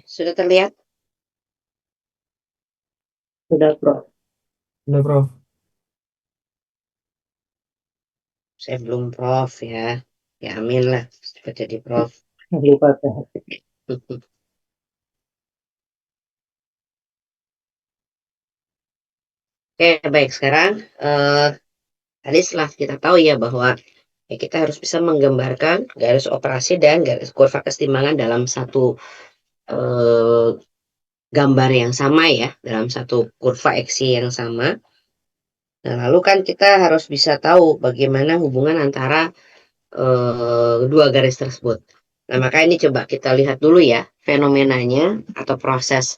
Sudah terlihat? Sudah, Prof. Sudah, Prof. Saya belum Prof ya. Ya amin lah, cepat jadi Prof. Lupa saya. Oke, baik sekarang tadi setelah kita tahu ya bahwa kita harus bisa menggambarkan garis operasi dan garis kurva kesetimbangan dalam satu eh, gambar yang sama ya, dalam satu kurva eksi yang sama. Nah, lalu kan kita harus bisa tahu bagaimana hubungan antara dua garis tersebut. Nah, maka ini coba kita lihat dulu ya fenomenanya atau proses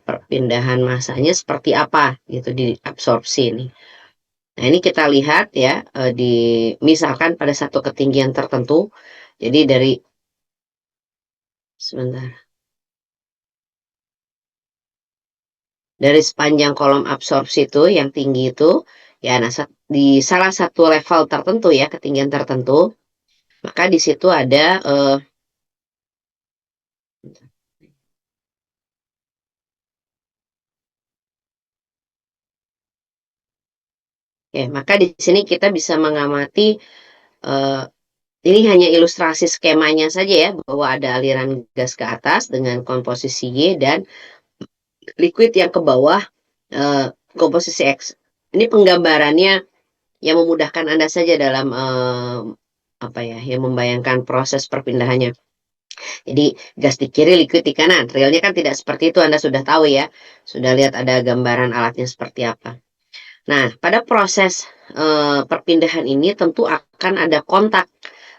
perpindahan masanya seperti apa gitu di absorpsi ini. Nah, ini kita lihat ya di misalkan pada satu ketinggian tertentu. Jadi dari sebentar. Dari sepanjang kolom absorpsi itu yang tinggi itu ya nah di salah satu level tertentu ya, ketinggian tertentu, maka di situ ada maka di sini kita bisa mengamati eh, ini hanya ilustrasi skemanya saja ya, bahwa ada aliran gas ke atas dengan komposisi Y dan liquid yang ke bawah komposisi X. Ini penggambarannya yang memudahkan Anda saja dalam apa ya, yang membayangkan proses perpindahannya. Jadi gas di kiri, liquid di kanan. Realnya kan tidak seperti itu, Anda sudah tahu ya. Sudah lihat ada gambaran alatnya seperti apa. Nah, pada proses perpindahan ini tentu akan ada kontak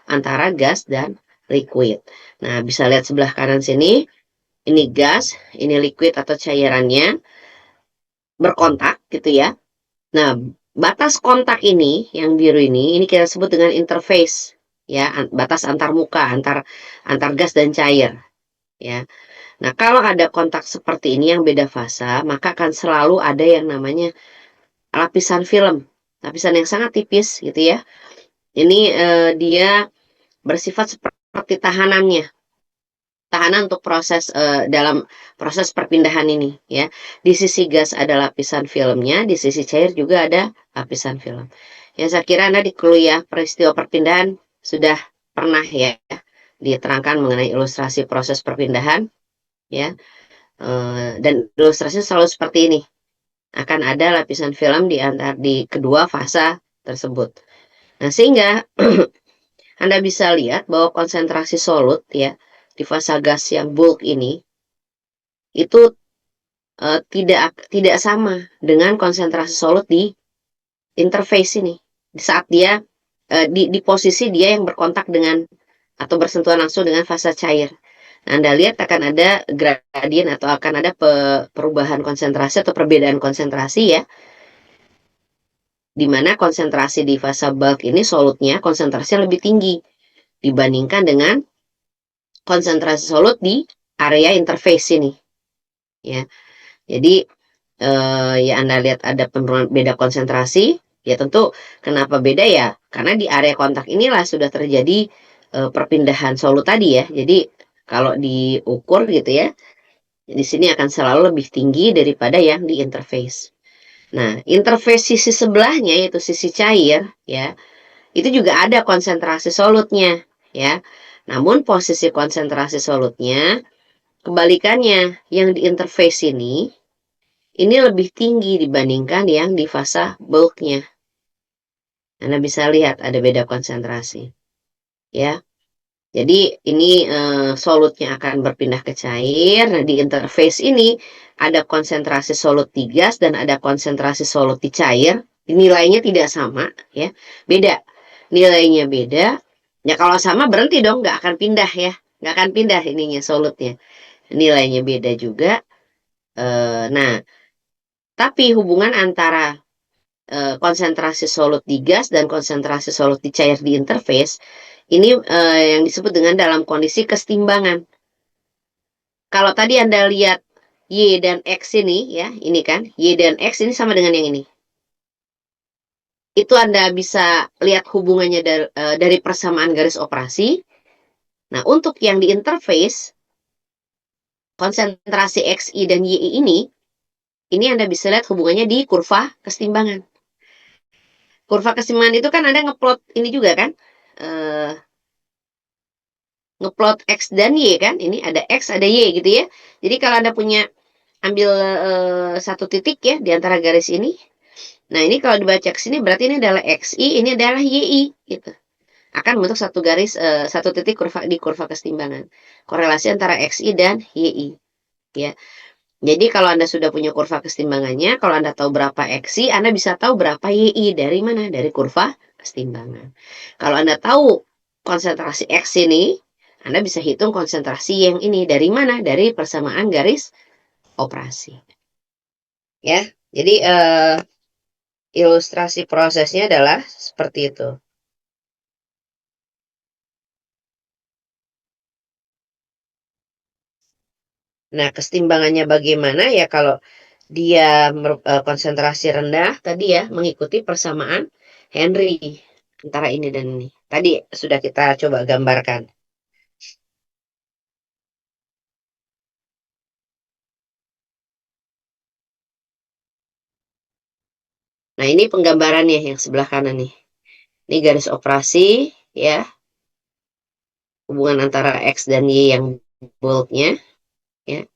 antara gas dan liquid. Nah, bisa lihat sebelah kanan sini, ini gas, ini liquid atau cairannya berkontak gitu ya. Nah, batas kontak ini yang biru ini kita sebut dengan interface ya, batas antar muka, antar antar gas dan cair ya. Nah, kalau ada kontak seperti ini yang beda fasa, maka akan selalu ada yang namanya lapisan film, lapisan yang sangat tipis gitu ya. Ini dia bersifat seperti tahanan untuk proses dalam proses perpindahan ini ya. Di sisi gas ada lapisan filmnya, di sisi cair juga ada lapisan film. Ya, saya kira Anda di kuliah peristiwa perpindahan sudah pernah ya diterangkan mengenai ilustrasi proses perpindahan ya. Dan ilustrasinya selalu seperti ini. Akan ada lapisan film di kedua fasa tersebut. Nah, sehingga Anda bisa lihat bahwa konsentrasi solut ya di fasa gas yang bulk ini itu tidak sama dengan konsentrasi solut di interface ini. Di saat dia di posisi dia yang berkontak dengan atau bersentuhan langsung dengan fasa cair. Nah, Anda lihat akan ada gradien atau akan ada perubahan konsentrasi atau perbedaan konsentrasi ya, di mana konsentrasi di fasa bulk ini solutnya konsentrasinya lebih tinggi dibandingkan dengan konsentrasi solut di area interface ini ya. Jadi ya Anda lihat ada penurunan beda konsentrasi, ya tentu kenapa beda ya? Karena di area kontak inilah sudah terjadi perpindahan solut tadi ya. Jadi kalau diukur gitu ya, di sini akan selalu lebih tinggi daripada yang di interface. Nah, interface sisi sebelahnya yaitu sisi cair ya, itu juga ada konsentrasi solutnya ya. Namun posisi konsentrasi solutnya kebalikannya, yang di interface ini lebih tinggi dibandingkan yang di fasa bulknya. Anda bisa lihat ada beda konsentrasi ya. Jadi ini solutnya akan berpindah ke cair. Nah, di interface ini ada konsentrasi solut di gas dan ada konsentrasi solut di cair. Nilainya tidak sama ya, beda. Nilainya beda. Ya kalau sama berhenti dong, nggak akan pindah ya, nggak akan pindah ininya solutnya. Nilainya beda juga. Nah, tapi hubungan antara konsentrasi solut di gas dan konsentrasi solut di cair di interface ini yang disebut dengan dalam kondisi kesetimbangan. Kalau tadi Anda lihat Y dan X ini ya, ini kan Y dan X ini sama dengan yang ini. Itu Anda bisa lihat hubungannya dari persamaan garis operasi. Nah, untuk yang di interface konsentrasi Xi dan Yi ini Anda bisa lihat hubungannya di kurva kesetimbangan. Kurva kesetimbangan itu kan Anda ngeplot ini juga kan, ngeplot X dan Y kan, ini ada X ada Y gitu ya. Jadi kalau Anda punya ambil satu titik ya di antara garis ini. Nah ini kalau dibaca ke sini berarti ini adalah XI, ini adalah YI gitu. Akan membentuk satu garis, satu titik kurva di kurva kesetimbangan. Korelasi antara XI dan YI ya. Jadi kalau Anda sudah punya kurva kesetimbangannya, kalau Anda tahu berapa XI, Anda bisa tahu berapa YI dari mana? Dari kurva kesetimbangan. Kalau Anda tahu konsentrasi X ini, Anda bisa hitung konsentrasi yang ini dari mana? Dari persamaan garis operasi. Ya. Jadi ilustrasi prosesnya adalah seperti itu. Nah, kesetimbangannya bagaimana ya kalau dia konsentrasi rendah tadi ya mengikuti persamaan Henry antara ini dan ini. Tadi sudah kita coba gambarkan. Nah, ini penggambarannya yang sebelah kanan nih. Ini garis operasi ya, hubungan antara X dan Y yang bulknya ya.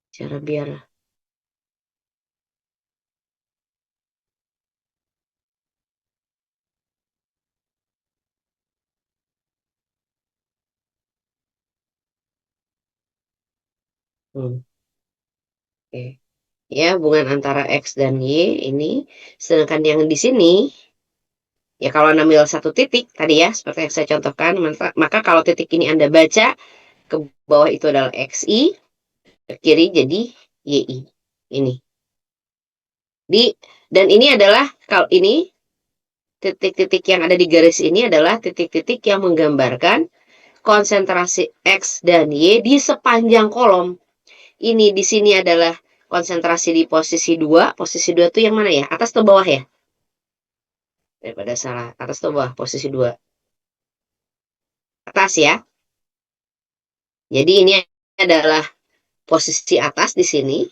Cara biar oke. Ya, hubungan antara X dan Y ini, sedangkan yang di sini ya kalau Anda ambil satu titik tadi ya, seperti yang saya contohkan, maka kalau titik ini Anda baca ke bawah itu adalah XI, ke kiri jadi YI. Ini. Dan ini adalah kalau ini titik-titik yang ada di garis ini adalah titik-titik yang menggambarkan konsentrasi X dan Y di sepanjang kolom. Ini di sini adalah konsentrasi di posisi 2. Posisi 2 itu yang mana ya? Atas atau bawah ya? Daripada salah. Atas atau bawah? Posisi 2. Atas ya. Jadi ini adalah posisi atas di sini.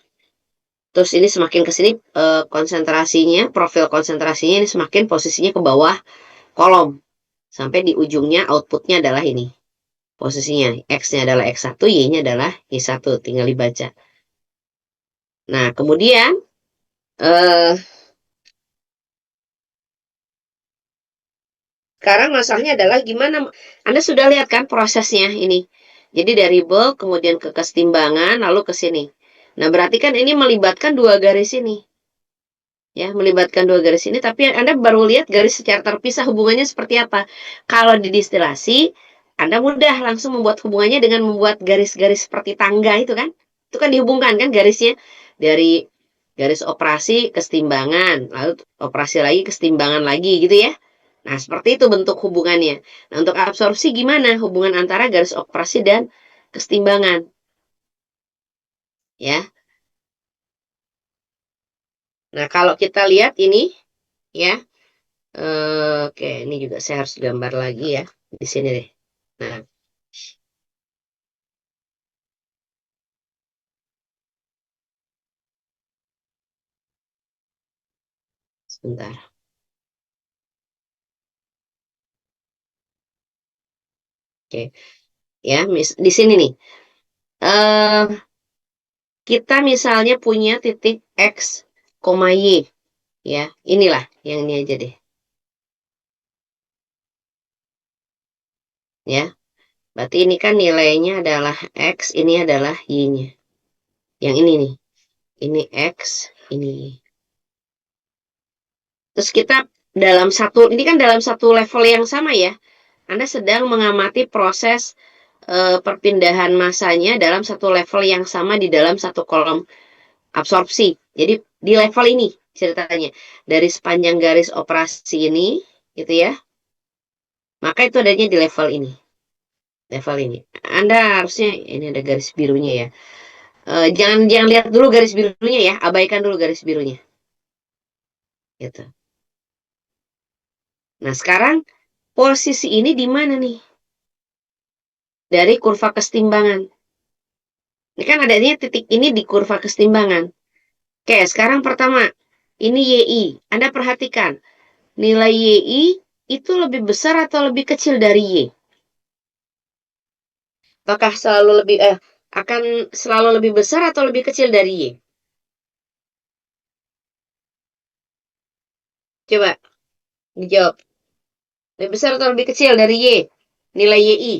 Terus ini semakin ke sini konsentrasinya, profil konsentrasinya ini semakin posisinya ke bawah kolom. Sampai di ujungnya outputnya adalah ini. Posisinya X-nya adalah X1, Y-nya adalah Y1. Tinggal dibaca. Nah, kemudian sekarang masalahnya adalah gimana, Anda sudah lihat kan prosesnya ini. Jadi dari bulk kemudian ke kesetimbangan lalu ke sini. Nah, berarti kan ini melibatkan dua garis ini. Ya, melibatkan dua garis ini, tapi Anda baru lihat garis secara terpisah hubungannya seperti apa. Kalau di distilasi, Anda mudah langsung membuat hubungannya dengan membuat garis-garis seperti tangga itu kan. Itu kan dihubungkan kan garisnya dari garis operasi kesetimbangan, lalu operasi lagi kesetimbangan lagi gitu ya. Nah, seperti itu bentuk hubungannya. Nah, untuk absorpsi gimana hubungan antara garis operasi dan kesetimbangan? Ya. Nah, kalau kita lihat ini ya, oke, ini juga saya harus gambar lagi ya di sini deh. Nah, sebentar. Oke, ya, di sini nih. Eh, kita misalnya punya titik X, Y, ya. Inilah yang ini aja deh. Ya. Berarti ini kan nilainya adalah X, ini adalah Y-nya. Yang ini nih. Ini X, ini Y. Terus kita ini kan dalam satu level yang sama ya. Anda sedang mengamati proses perpindahan masanya dalam satu level yang sama di dalam satu kolom absorpsi. Jadi di level ini ceritanya. Dari sepanjang garis operasi ini, gitu ya. Maka itu adanya di level ini. Level ini. Anda harusnya, ini ada garis birunya ya. Jangan lihat dulu garis birunya ya. Abaikan dulu garis birunya. Gitu. Nah, sekarang posisi ini di mana nih? Dari kurva kesetimbangan. Ini kan adanya titik ini di kurva kesetimbangan. Oke, sekarang pertama, ini YI. Anda perhatikan, nilai YI itu lebih besar atau lebih kecil dari Y? Apakah akan selalu lebih besar atau lebih kecil dari Y? Coba dijawab. Lebih besar atau lebih kecil dari Y? Nilai YI.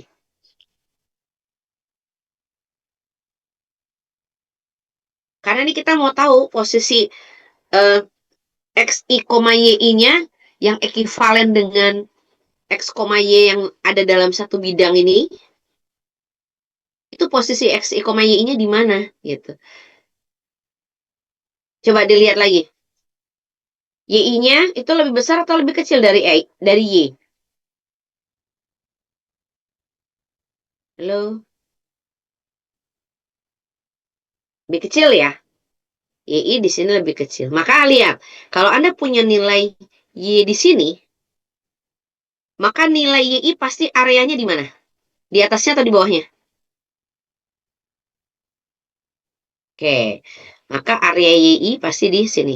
Karena ini kita mau tahu posisi eh, XI, YI-nya yang ekivalen dengan X, Y yang ada dalam satu bidang ini, itu posisi XI, YI-nya di mana gitu. Coba dilihat lagi. YI-nya itu lebih besar atau lebih kecil dari Y? Halo? Lebih kecil ya? YI di sini lebih kecil. Maka lihat, kalau Anda punya nilai Y di sini, maka nilai YI pasti areanya di mana? Di atasnya atau di bawahnya? Oke, maka area YI pasti di sini.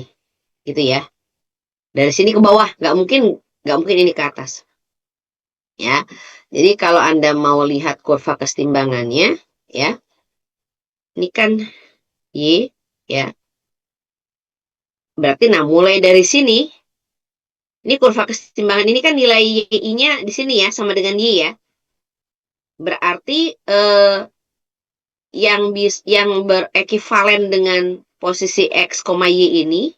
Gitu ya. Dari sini ke bawah, nggak mungkin ini ke atas. Ya. Jadi kalau Anda mau lihat kurva kesetimbangannya, ya, ini kan Y, ya. Berarti, nah mulai dari sini, ini kurva kesetimbangan ini kan nilai Y-nya di sini ya, sama dengan Y ya. Berarti yang berekivalen dengan posisi X, Y ini,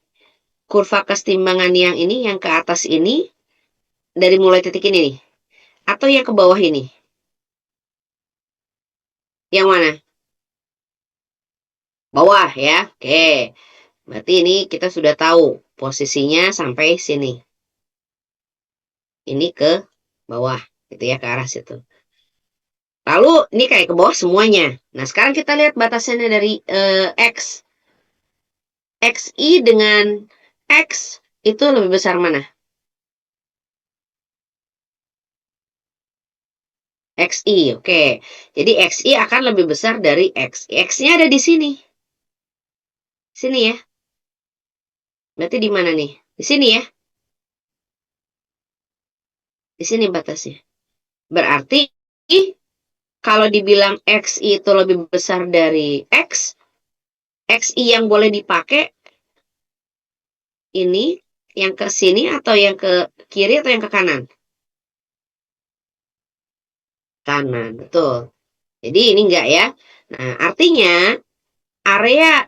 kurva kesetimbangan yang ini, yang ke atas ini, dari mulai titik ini nih. Atau yang ke bawah ini. Yang mana? Bawah ya. Oke. Berarti ini kita sudah tahu posisinya sampai sini. Ini ke bawah, gitu ya, ke arah situ. Lalu ini kayak ke bawah semuanya. Nah, sekarang kita lihat batasannya dari X. XI dengan X itu lebih besar mana? XI, oke. Jadi XI akan lebih besar dari X. X-nya ada di sini. Sini ya. Berarti di mana nih? Di sini ya. Di sini batasnya. Berarti kalau dibilang XI itu lebih besar dari X, XI yang boleh dipakai ini yang ke sini atau yang ke kiri atau yang ke kanan? Kanan, betul. Jadi ini enggak ya. Nah, artinya area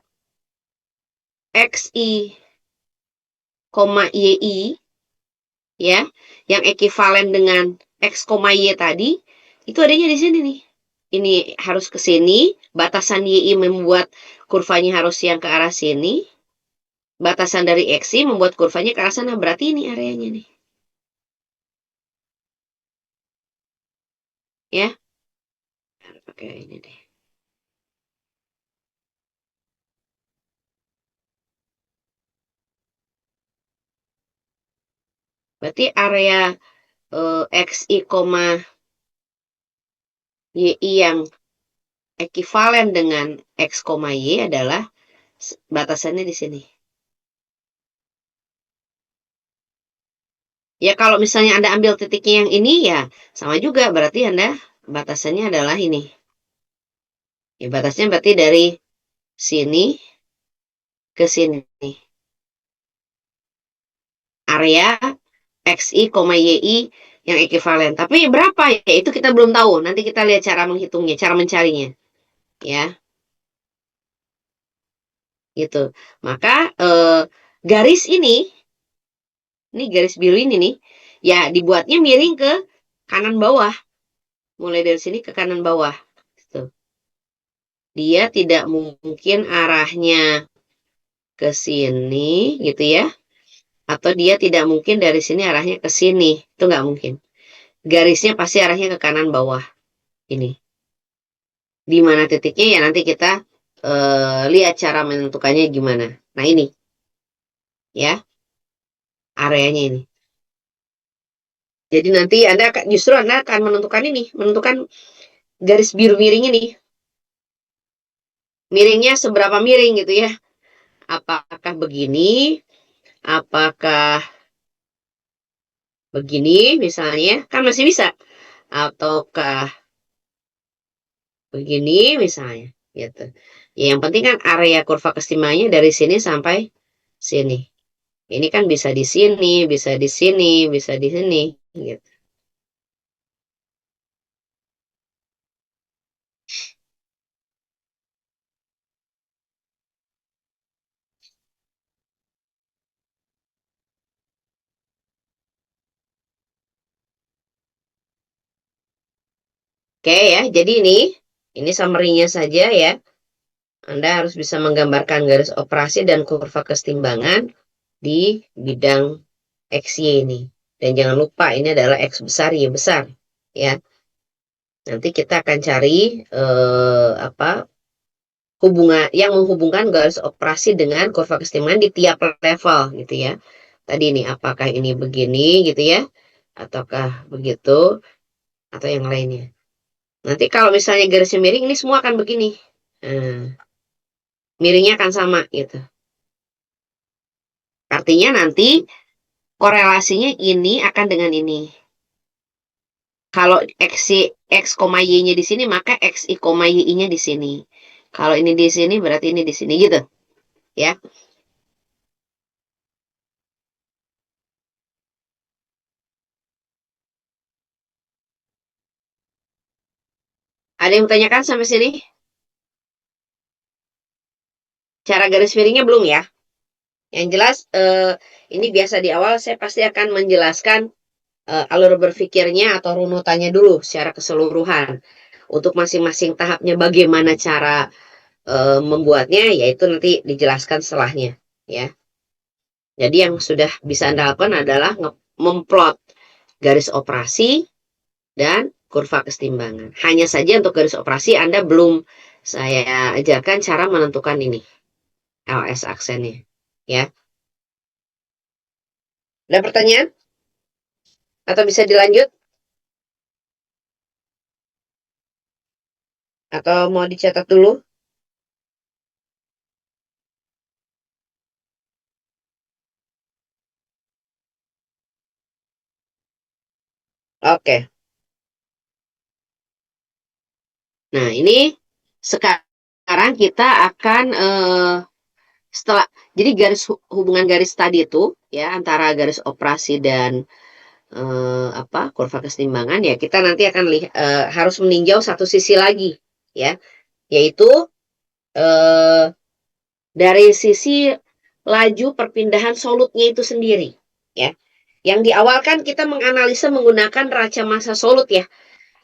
XI, YI ya, yang ekivalen dengan X, Y tadi, itu adanya di sini nih. Ini harus ke sini, batasan YI membuat kurvanya harus yang ke arah sini. Batasan dari XI membuat kurvanya ke arah sana, berarti ini areanya nih. Ya, pakai ini deh. Berarti area XI, YI yang ekivalen dengan X, Y adalah batasannya di sini. Ya kalau misalnya Anda ambil titiknya yang ini ya sama juga, berarti Anda batasannya adalah ini. Ya batasnya berarti dari sini ke sini. Area XI, YI yang ekivalen. Tapi berapa ya? Itu kita belum tahu. Nanti kita lihat cara menghitungnya, cara mencarinya. Ya, gitu. Maka garis ini garis biru ini nih, ya dibuatnya miring ke kanan bawah. Mulai dari sini ke kanan bawah. Gitu. Dia tidak mungkin arahnya ke sini, gitu ya. Atau dia tidak mungkin dari sini arahnya ke sini. Itu nggak mungkin. Garisnya pasti arahnya ke kanan bawah. Ini. Di mana titiknya ya nanti kita lihat cara menentukannya gimana. Nah ini. Ya. Areanya ini. Jadi nanti justru Anda akan menentukan garis biru miring ini. Miringnya seberapa miring gitu ya. Apakah begini, apakah begini misalnya, kan masih bisa. Ataukah begini misalnya, gitu. Ya, yang penting kan area kurva keseimbangannya dari sini sampai sini. Ini kan bisa di sini, bisa di sini, bisa di sini, gitu. Oke ya, jadi ini summary-nya saja ya. Anda harus bisa menggambarkan garis operasi dan kurva kesetimbangan di bidang XY ini. Dan jangan lupa ini adalah X besar, Y besar. Ya, nanti kita akan cari hubungan yang menghubungkan garis operasi dengan kurva kesetimbangan di tiap level gitu ya. Tadi nih, apakah ini begini gitu ya, ataukah begitu, atau yang lainnya. Nanti kalau misalnya garisnya miring, ini semua akan begini. Nah, miringnya akan sama gitu. Artinya nanti korelasinya ini akan dengan ini. Kalau X, Y-nya di sini, maka X, Y, Y-nya di sini. Kalau ini di sini, berarti ini di sini gitu. Ya. Ada yang tanyakan sampai sini? Cara garis miringnya belum ya? Yang jelas, ini biasa di awal saya pasti akan menjelaskan alur berpikirnya atau runutannya dulu secara keseluruhan. Untuk masing-masing tahapnya bagaimana cara membuatnya, yaitu nanti dijelaskan setelahnya. Ya. Jadi yang sudah bisa Anda lakukan adalah memplot garis operasi dan kurva kesetimbangan. Hanya saja untuk garis operasi Anda belum saya ajarkan cara menentukan ini, LS aksennya. Ya. Ada pertanyaan? Atau bisa dilanjut? Atau mau dicatat dulu? Oke. Nah, ini sekarang kita akan setelah jadi hubungan garis tadi itu ya antara garis operasi dan kurva kesetimbangan ya, kita nanti akan harus meninjau satu sisi lagi ya, yaitu eh, dari sisi laju perpindahan solutnya itu sendiri ya. Yang di awal kan kita menganalisa menggunakan raca massa solut ya.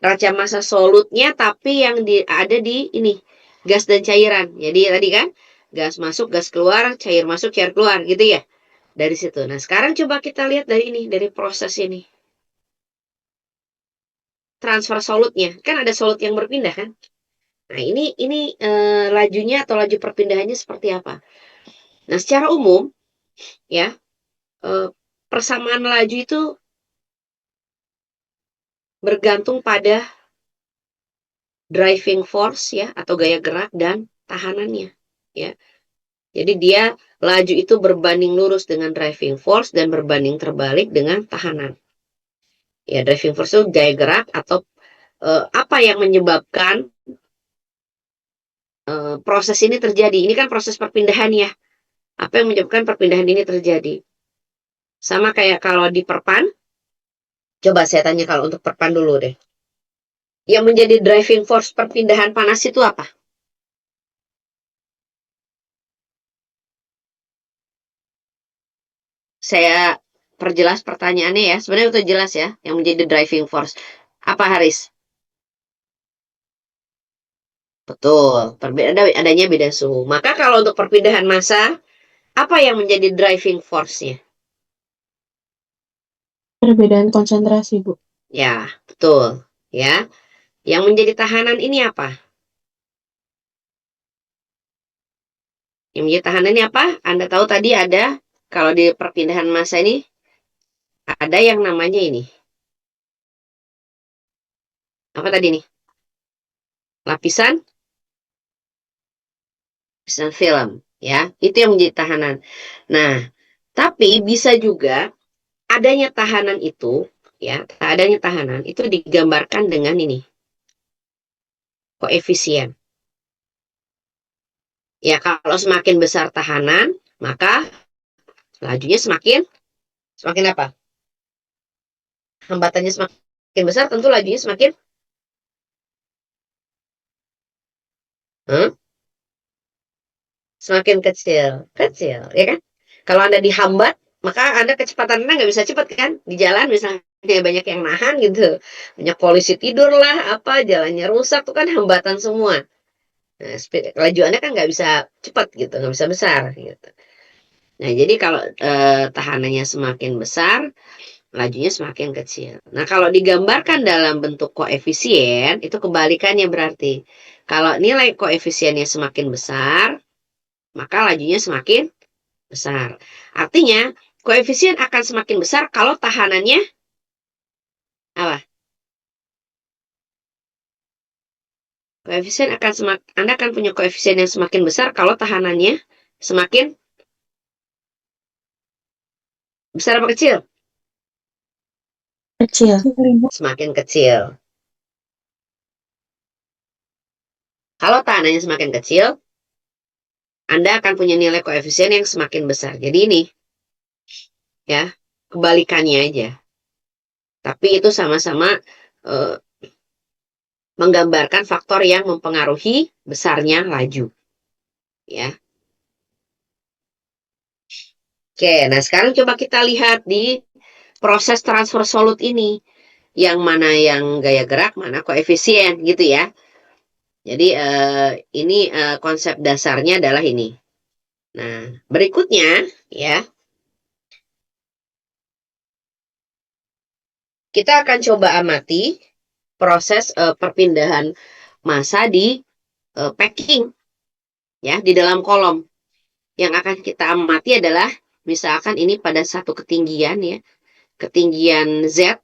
Raca massa solutnya tapi yang ada di ini gas dan cairan. Jadi tadi kan gas masuk, gas keluar, cair masuk, cair keluar gitu ya. Dari situ. Nah, sekarang coba kita lihat dari proses ini. Transfer solutnya. Kan ada solut yang berpindah kan? Nah, ini lajunya atau laju perpindahannya seperti apa? Nah, secara umum ya, persamaan laju itu bergantung pada driving force ya atau gaya gerak dan tahanannya ya. Jadi dia laju itu berbanding lurus dengan driving force dan berbanding terbalik dengan tahanan. Ya, driving force itu gaya gerak atau apa yang menyebabkan proses ini terjadi. Ini kan proses perpindahan ya. Apa yang menyebabkan perpindahan ini terjadi? Sama kayak kalau di perpan. Coba saya tanya kalau untuk perpan dulu deh. Yang menjadi driving force perpindahan panas itu apa? Saya perjelas pertanyaannya ya. Sebenarnya itu jelas ya, yang menjadi driving force. Apa, Haris? Betul, adanya beda suhu. Maka kalau untuk perpindahan massa, apa yang menjadi driving force-nya? Perbedaan konsentrasi, Bu. Ya, betul. Ya, yang menjadi tahanan ini apa? Yang menjadi tahanan ini apa? Anda tahu tadi ada, kalau di perpindahan massa ini, ada yang namanya ini. apa tadi nih? Lapisan film, ya. Itu yang menjadi tahanan. Nah, tapi bisa juga adanya tahanan itu, ya, adanya tahanan itu digambarkan dengan ini, koefisien. Ya, kalau semakin besar tahanan, maka lajunya semakin semakin apa? Hambatannya semakin besar, tentu lajunya semakin hmm, semakin kecil, kecil, ya kan? Kalau Anda dihambat, maka Anda kecepatan Anda nggak bisa cepat kan? Di jalan misalnya banyak yang nahan gitu, banyak polisi tidur lah, apa jalannya rusak tuh kan hambatan semua. Nah, laju Anda kan nggak bisa cepat gitu, nggak bisa besar gitu. Nah, jadi kalau tahanannya semakin besar, lajunya semakin kecil. Nah, kalau digambarkan dalam bentuk koefisien, itu kebalikannya berarti. Kalau nilai koefisiennya semakin besar, maka lajunya semakin besar. Artinya, koefisien akan semakin besar kalau tahanannya apa? Koefisien akan Anda akan punya koefisien yang semakin besar kalau tahanannya semakin besar apa kecil? Kecil. Semakin kecil. Kalau tahanannya semakin kecil, Anda akan punya nilai koefisien yang semakin besar. Jadi ini, ya, kebalikannya aja. Tapi itu sama-sama eh, menggambarkan faktor yang mempengaruhi besarnya laju. Ya. Oke, nah sekarang coba kita lihat di proses transfer solut ini. Yang mana yang gaya gerak, mana koefisien gitu ya. Jadi ini konsep dasarnya adalah ini. Nah, berikutnya ya, kita akan coba amati proses perpindahan massa di packing ya di dalam kolom. Yang akan kita amati adalah misalkan ini pada satu ketinggian ya, ketinggian Z.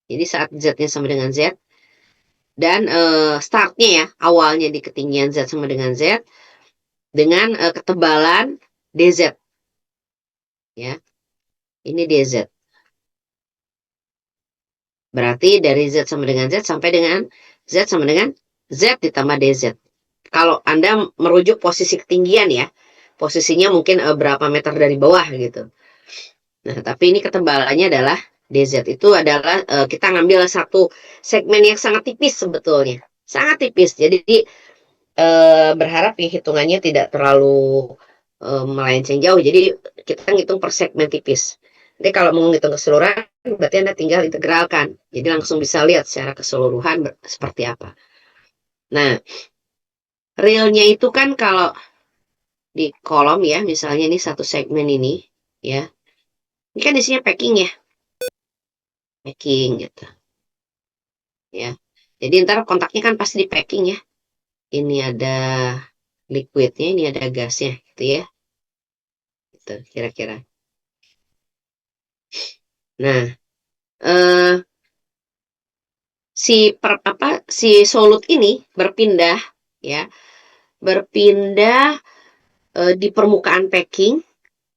Jadi saat Z-nya sama dengan Z dan startnya ya, awalnya di ketinggian Z sama dengan Z dengan ketebalan DZ ya. Ini DZ. Berarti dari Z sama dengan Z sampai dengan Z sama dengan Z ditambah DZ. Kalau Anda merujuk posisi ketinggian ya, posisinya mungkin berapa meter dari bawah gitu. Nah, tapi ini ketebalannya adalah DZ. Itu adalah kita ngambil satu segmen yang sangat tipis sebetulnya. Sangat tipis. Jadi berharap ya hitungannya tidak terlalu melenceng jauh. Jadi kita ngitung per segmen tipis. Jadi kalau mau ngitung keseluruhan, berarti Anda tinggal integralkan. Jadi langsung bisa lihat secara keseluruhan seperti apa. Nah, realnya itu kan kalau di kolom ya, misalnya ini satu segmen ini, ya. Ini kan isinya packing ya. Packing gitu. Ya. Jadi ntar kontaknya kan pasti di packing ya. Ini ada liquidnya, ini ada gasnya gitu ya. Gitu kira-kira. Nah, eh si solut ini berpindah ya, berpindah di permukaan packing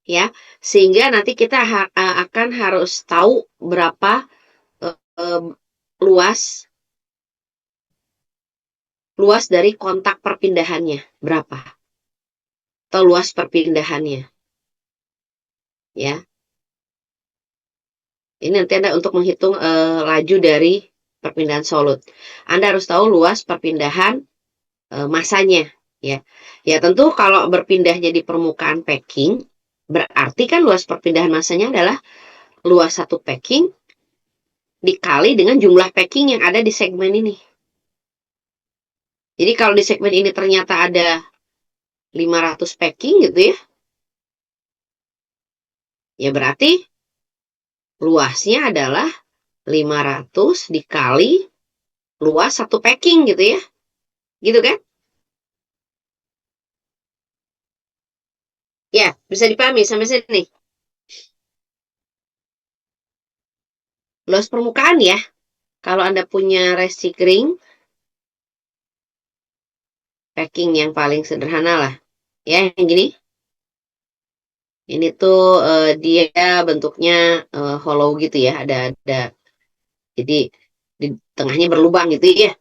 ya, sehingga nanti kita akan harus tahu berapa eh, luas luas dari kontak perpindahannya berapa atau luas perpindahannya ya. Ini nanti Anda untuk menghitung laju dari perpindahan solut. Anda harus tahu luas perpindahan masanya ya. Ya tentu kalau berpindahnya di permukaan packing berarti kan luas perpindahan masanya adalah luas satu packing dikali dengan jumlah packing yang ada di segmen ini. Jadi kalau di segmen ini ternyata ada 500 packing gitu ya. Ya berarti luasnya adalah 500 dikali luas satu packing gitu ya. Gitu kan? Ya, bisa dipahami sampai sini. Luas permukaan ya. Kalau Anda punya resi kering, packing yang paling sederhana lah. Ya, yang gini. Ini tuh dia bentuknya hollow gitu ya, ada jadi di tengahnya berlubang gitu ya.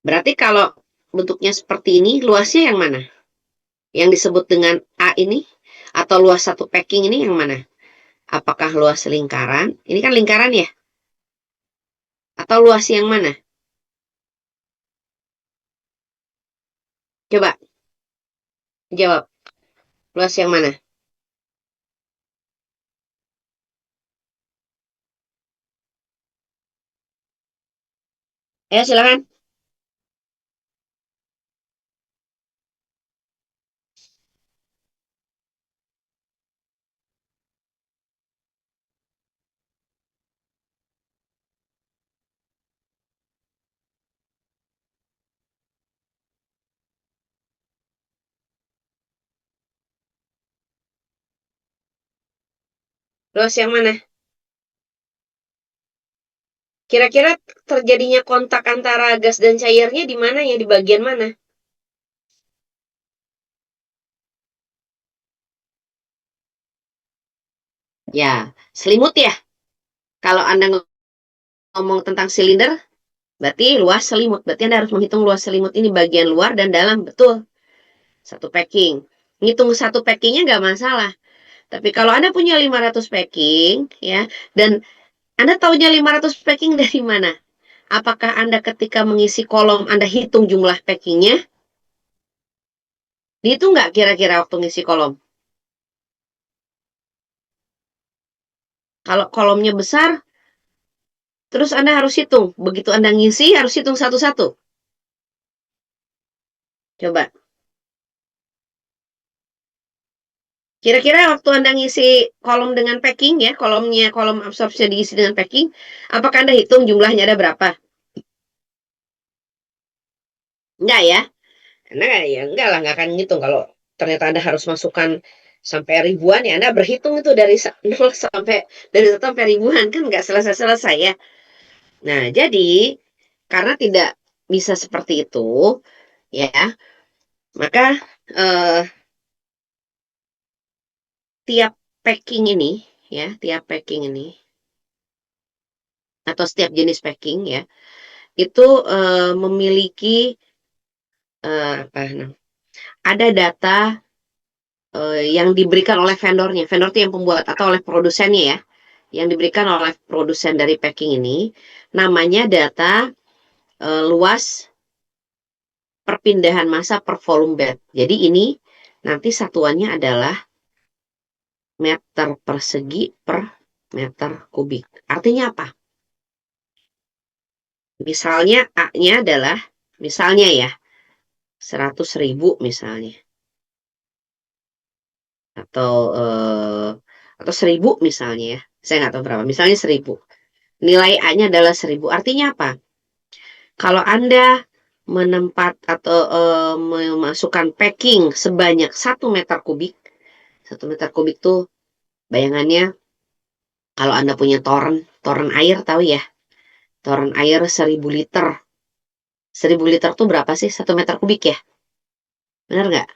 Berarti kalau bentuknya seperti ini, luasnya yang mana? Yang disebut dengan A ini atau luas satu packing ini yang mana? Apakah luas lingkaran? Ini kan lingkaran ya? Atau luas yang mana? Coba jawab. Luas yang mana? Ya, silakan. Luas yang mana? Kira-kira terjadinya kontak antara gas dan cairnya di mana ya? Di bagian mana? Ya, selimut ya. Kalau Anda ngomong tentang silinder, berarti luas selimut. Berarti Anda harus menghitung luas selimut ini bagian luar dan dalam. Betul. Satu packing. Ngitung satu packingnya nggak masalah. Tapi kalau Anda punya 500 packing, ya, dan Anda tahunya 500 packing dari mana? Apakah Anda ketika mengisi kolom, Anda hitung jumlah packingnya? Dihitung nggak kira-kira waktu ngisi kolom? Kalau kolomnya besar, terus Anda harus hitung. Begitu Anda ngisi, harus hitung satu-satu. Coba. Kira-kira waktu Anda ngisi kolom dengan packing ya, kolom absorpsi diisi dengan packing, apakah Anda hitung jumlahnya ada berapa? Enggak ya? Karena ya enggak lah, enggak akan ngitung. Kalau ternyata Anda harus masukkan sampai ribuan, ya Anda berhitung itu dari 0 sampai ribuan, kan enggak selesai-selesai ya. Nah, jadi karena tidak bisa seperti itu, ya, maka eh, tiap packing ini, ya, tiap packing ini atau setiap jenis packing ya, itu memiliki apa namanya? Ada data yang diberikan oleh vendornya. Vendor itu yang pembuat atau oleh produsennya ya. Yang diberikan oleh produsen dari packing ini namanya data luas perpindahan massa per volume bed. Jadi ini nanti satuannya adalah meter persegi per meter kubik. Artinya apa? Misalnya A-nya adalah, misalnya ya, 100.000 misalnya. Atau 1.000 misalnya ya. Saya nggak tahu berapa. Misalnya 1.000. Nilai A-nya adalah 1.000. Artinya apa? Kalau Anda menempat atau memasukkan packing sebanyak 1 meter kubik, 1 meter kubik tuh bayangannya kalau Anda punya toren air tahu ya, toren air 1.000 liter. 1.000 liter tuh berapa sih 1 meter kubik ya? Benar nggak?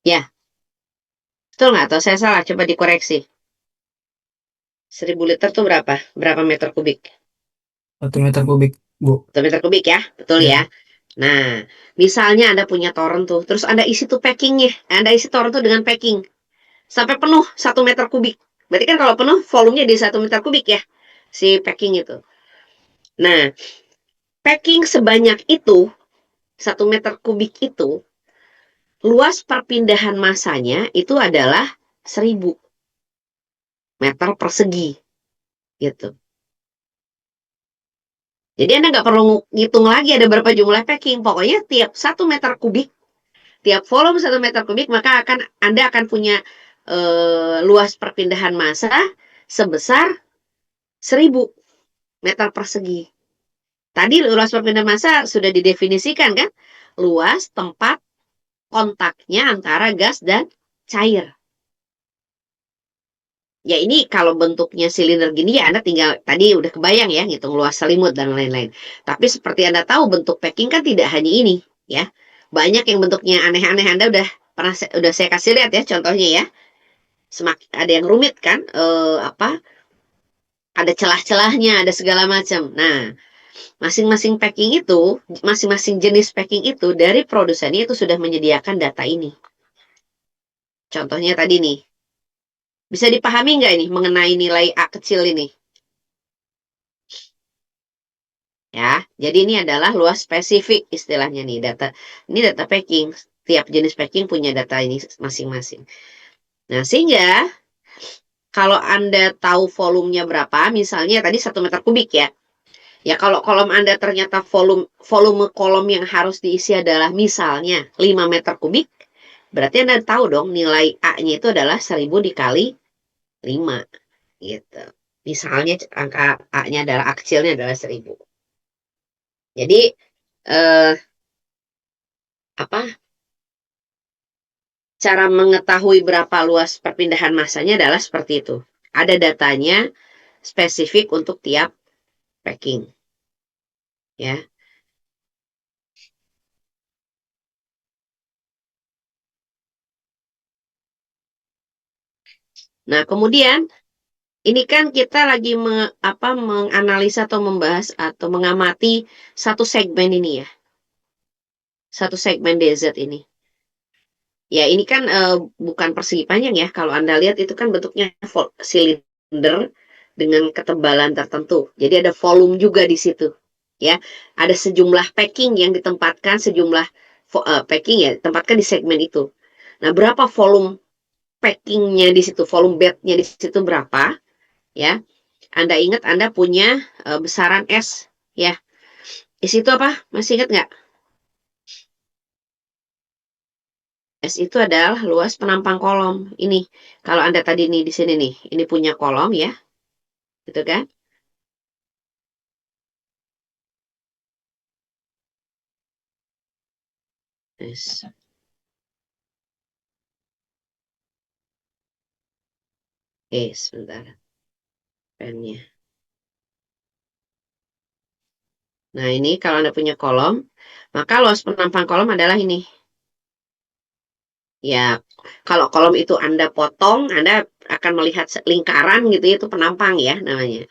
Ya, betul nggak? Atau saya salah? Coba dikoreksi. 1.000 liter tuh berapa? Berapa meter kubik? 1 meter kubik, Bu. 1 meter kubik ya, betul ya. Ya. Nah, misalnya Anda punya toren tuh, terus Anda isi tuh packingnya, Anda isi toren tuh dengan packing sampai penuh 1 meter kubik. Berarti kan kalau penuh volumenya di 1 meter kubik ya, si packing itu. Nah, packing sebanyak itu, 1 meter kubik itu, luas perpindahan massanya itu adalah 1.000 meter persegi, gitu. Jadi Anda nggak perlu ngitung lagi ada berapa jumlah packing. Pokoknya tiap 1 meter kubik, tiap volume 1 meter kubik, maka Anda akan punya luas perpindahan massa sebesar 1.000 meter persegi. Tadi luas perpindahan massa sudah didefinisikan kan? Luas tempat kontaknya antara gas dan cair. Ya ini kalau bentuknya silinder gini ya Anda tinggal tadi udah kebayang ya ngitung luas selimut dan lain-lain. Tapi seperti Anda tahu bentuk packing kan tidak hanya ini ya. Banyak yang bentuknya aneh-aneh Anda udah saya kasih lihat ya contohnya ya. Ada yang rumit kan ada celah-celahnya, ada segala macam. Nah, masing-masing packing itu, masing-masing jenis packing itu dari produsennya itu sudah menyediakan data ini. Contohnya tadi nih. Bisa dipahami nggak ini mengenai nilai A kecil ini? Ya, jadi ini adalah luas spesifik istilahnya nih data. Ini data packing. Tiap jenis packing punya data ini masing-masing. Nah, sehingga kalau Anda tahu volumenya berapa, misalnya tadi 1 meter kubik ya. Ya kalau kolom Anda ternyata volume kolom yang harus diisi adalah misalnya 5 meter kubik, berarti Anda tahu dong nilai A-nya itu adalah 1000 dikali 5 gitu. Misalnya angka A-nya adalah A kecilnya adalah 1000. Jadi eh, apa cara mengetahui berapa luas perpindahan massanya adalah seperti itu. Ada datanya spesifik untuk tiap packing. Ya. Nah, kemudian ini kan kita lagi menganalisa atau membahas atau mengamati satu segmen ini ya. Satu segmen DZ ini. Ya, ini kan bukan persegi panjang ya. Kalau Anda lihat itu kan bentuknya silinder dengan ketebalan tertentu. Jadi ada volume juga di situ. Ya, ada sejumlah packing yang ditempatkan, sejumlah packing ya ditempatkan di segmen itu. Nah, berapa volume packingnya di situ, volume bednya di situ berapa? Ya, Anda ingat Anda punya besaran S ya. S itu apa? Masih ingat nggak? S itu adalah luas penampang kolom. Ini kalau Anda tadi nih di sini nih, ini punya kolom ya, gitu kan? S. Sebentar pennya. Nah ini kalau Anda punya kolom, maka luas penampang kolom adalah ini. Ya, kalau kolom itu Anda potong, Anda akan melihat lingkaran gitu ya, itu penampang ya namanya.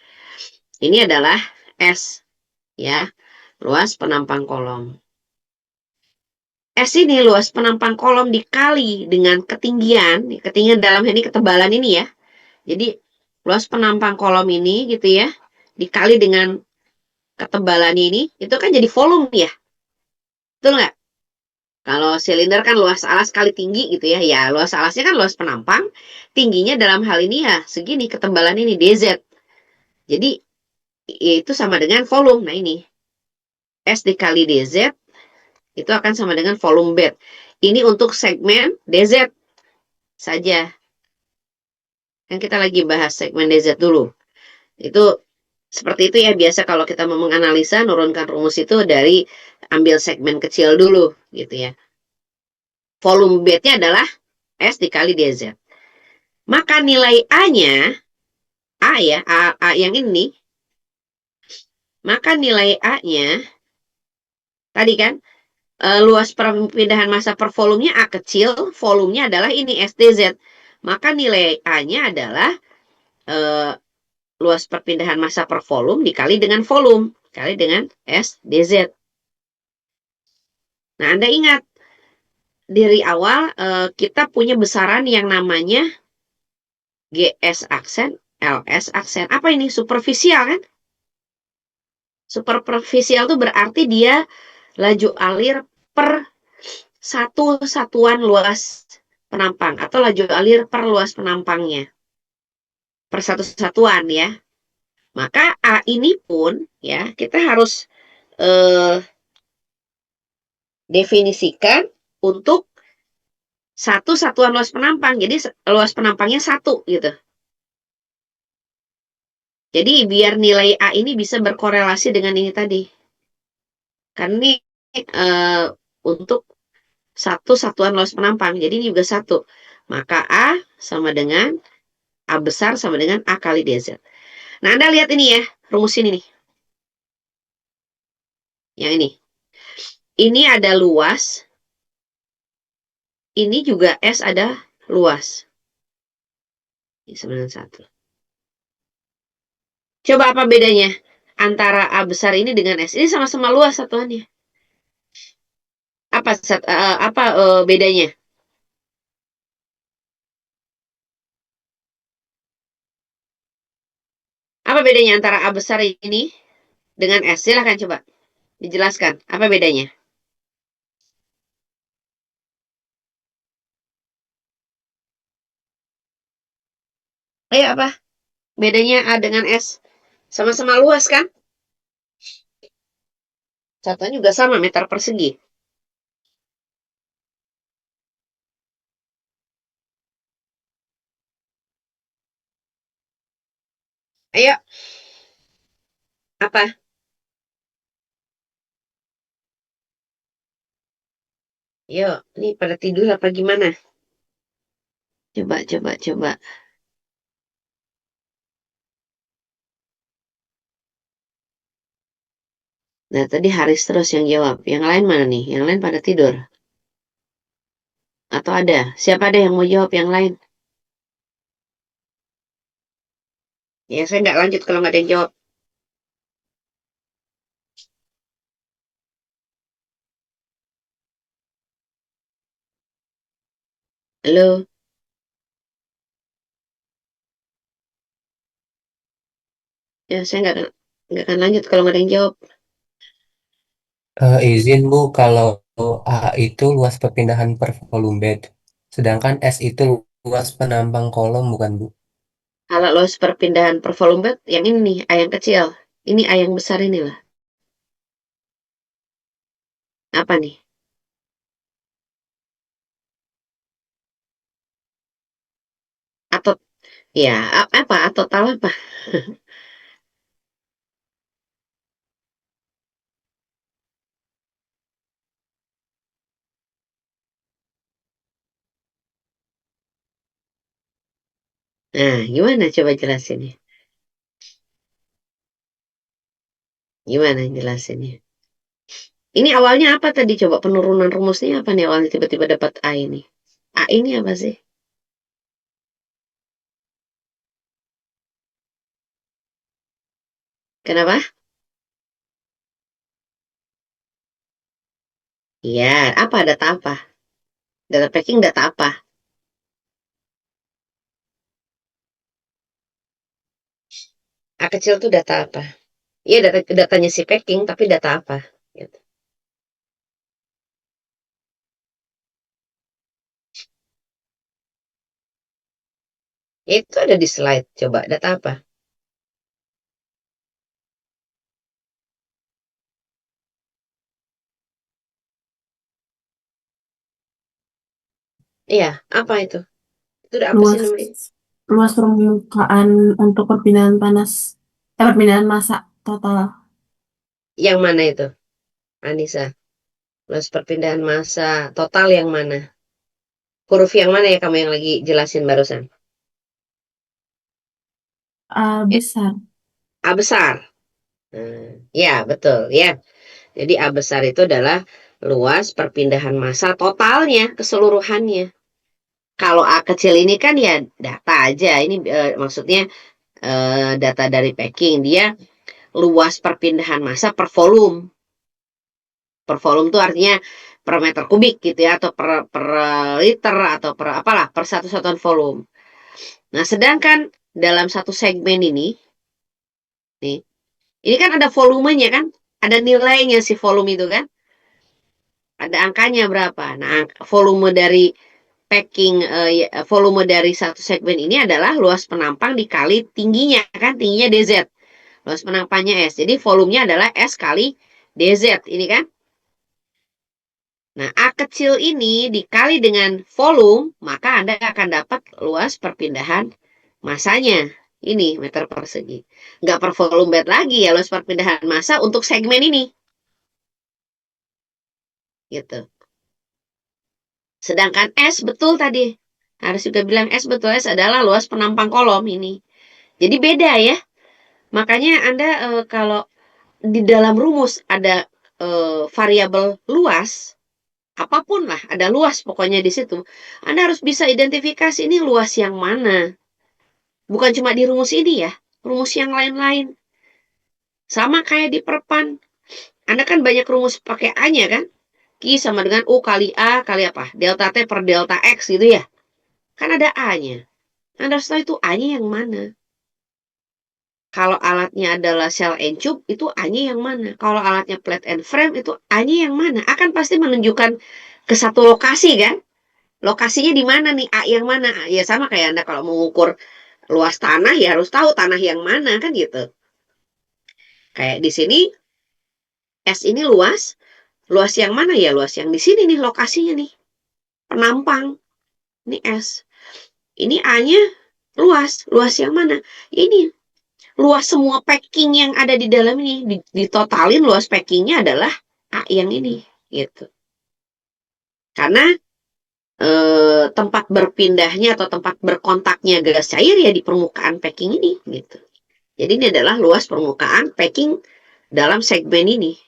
Ini adalah S ya, luas penampang kolom. S ini luas penampang kolom dikali dengan ketinggian dalam ini ketebalan ini ya. Jadi luas penampang kolom ini gitu ya, dikali dengan ketebalan ini, itu kan jadi volume ya. Betul nggak? Kalau silinder kan luas alas kali tinggi gitu ya. Ya luas alasnya kan luas penampang, tingginya dalam hal ini ya segini ketebalan ini DZ. Jadi itu sama dengan volume. Nah ini S dikali DZ itu akan sama dengan volume bed. Ini untuk segmen DZ saja. Kan kita lagi bahas segmen DZ dulu. Itu seperti itu ya biasa kalau kita mau menganalisa nurunkan rumus itu dari ambil segmen kecil dulu gitu ya. Volume bednya adalah S dikali DZ. Maka nilai A-nya, A ya, A yang ini, maka nilai A-nya, tadi kan, luas perpindahan massa per volumenya A kecil, volumenya adalah ini SDZ. Maka nilai A-nya adalah luas perpindahan massa per volume dikali dengan volume, dikali dengan SDZ. Nah, Anda ingat, dari awal kita punya besaran yang namanya GS aksen, LS aksen. Apa ini? Superficial kan? Superficial itu berarti dia laju alir per satu satuan luas penampang atau laju alir per luas penampangnya. Per satu satuan ya. Maka A ini pun ya kita harus definisikan untuk satu satuan luas penampang. Jadi luas penampangnya 1 gitu. Jadi biar nilai A ini bisa berkorelasi dengan ini tadi. Karena ini untuk satu satuan luas penampang. Jadi ini juga 1. Maka A sama dengan A besar sama dengan A kali DZ. Nah, Anda lihat ini ya, rumus ini nih. Yang ini. Ini ada luas. Ini juga S ada luas. Ini sama dengan 1. Coba apa bedanya antara A besar ini dengan S? Ini sama-sama luas satuannya. Apa bedanya? Apa bedanya antara A besar ini dengan S? Silahkan coba dijelaskan. Apa bedanya? Ayo apa? Bedanya A dengan S? Sama-sama luas kan? Satuan juga sama, meter persegi. Ayo. Apa? Yuk, ini pada tidur apa gimana? Coba. Nah, tadi Haris terus yang jawab. Yang lain mana nih? Yang lain pada tidur. Atau ada? Siapa ada yang mau jawab yang lain? Ya, saya nggak lanjut kalau nggak ada yang jawab. Halo? Ya, saya nggak akan lanjut kalau nggak ada yang jawab. Izin Bu, kalau A itu luas perpindahan per volume bed, sedangkan S itu luas penampang kolom, bukan Bu? Kalau luas perpindahan per volume, yang ini nih, A yang kecil. Ini A yang besar inilah. Apa nih? Atau, ya, apa? Atau total apa? Nah, gimana coba jelasinnya? Gimana jelasinnya? Ini awalnya apa tadi? Coba penurunan rumusnya apa nih awalnya tiba-tiba dapat A ini? A ini apa sih? Kenapa? Iya, apa? Data apa? Data packing data apa? A kecil tuh data apa? Iya, datanya si packing, tapi data apa? Gitu. Itu ada di slide. Coba, data apa? Iya, apa itu? Itu udah apa sih Luas namanya? luas permukaan untuk perpindahan massa total. Yang mana itu, Anissa? Luas perpindahan massa total yang mana? Huruf yang mana ya kamu yang lagi jelasin barusan? Ya, Besar. A besar. Ya, betul ya. Jadi A besar itu adalah luas perpindahan massa totalnya, keseluruhannya. Kalau A kecil ini kan ya data aja. Ini maksudnya data dari packing. Dia luas perpindahan massa per volume. Per volume itu artinya per meter kubik gitu ya. Atau per liter atau per apalah. Per satu satuan volume. Nah, sedangkan dalam satu segmen ini, nih, ini kan ada volumenya kan. Ada nilainya si volume itu kan. Ada angkanya berapa. Nah, volume dari packing volume dari satu segmen ini adalah luas penampang dikali tingginya kan, tingginya DZ. Luas penampangnya S. Jadi volumenya adalah S kali DZ ini kan. Nah, A kecil ini dikali dengan volume, maka Anda akan dapat luas perpindahan massanya. Ini meter persegi. Nggak per volume bed lagi ya, luas perpindahan massa untuk segmen ini. Gitu. Sedangkan S betul tadi. Harus juga bilang S betul, S adalah luas penampang kolom ini. Jadi beda ya. Makanya Anda kalau di dalam rumus ada variabel luas, apapun lah, ada luas pokoknya di situ. Anda harus bisa identifikasi ini luas yang mana. Bukan cuma di rumus ini ya, rumus yang lain-lain. Sama kayak di perpan. Anda kan banyak rumus pakai A-nya kan? Q sama dengan U kali A kali apa? Delta T per delta X gitu ya. Kan ada A-nya. Anda harus tahu itu A-nya yang mana. Kalau alatnya adalah shell and tube, itu A-nya yang mana? Kalau alatnya plate and frame, itu A-nya yang mana? Akan pasti menunjukkan ke satu lokasi kan? Lokasinya di mana nih? A yang mana? Ya sama kayak Anda kalau mengukur luas tanah, ya harus tahu tanah yang mana kan gitu. Kayak di sini, S ini luas. Luas yang mana ya? Luas yang di sini nih lokasinya nih. Penampang. Ini S. Ini A-nya luas. Luas yang mana? Ini luas semua packing yang ada di dalam ini. Ditotalin luas packingnya adalah A yang ini. Gitu. Karena tempat berpindahnya atau tempat berkontaknya gas cair ya di permukaan packing ini. Gitu. Jadi ini adalah luas permukaan packing dalam segmen ini.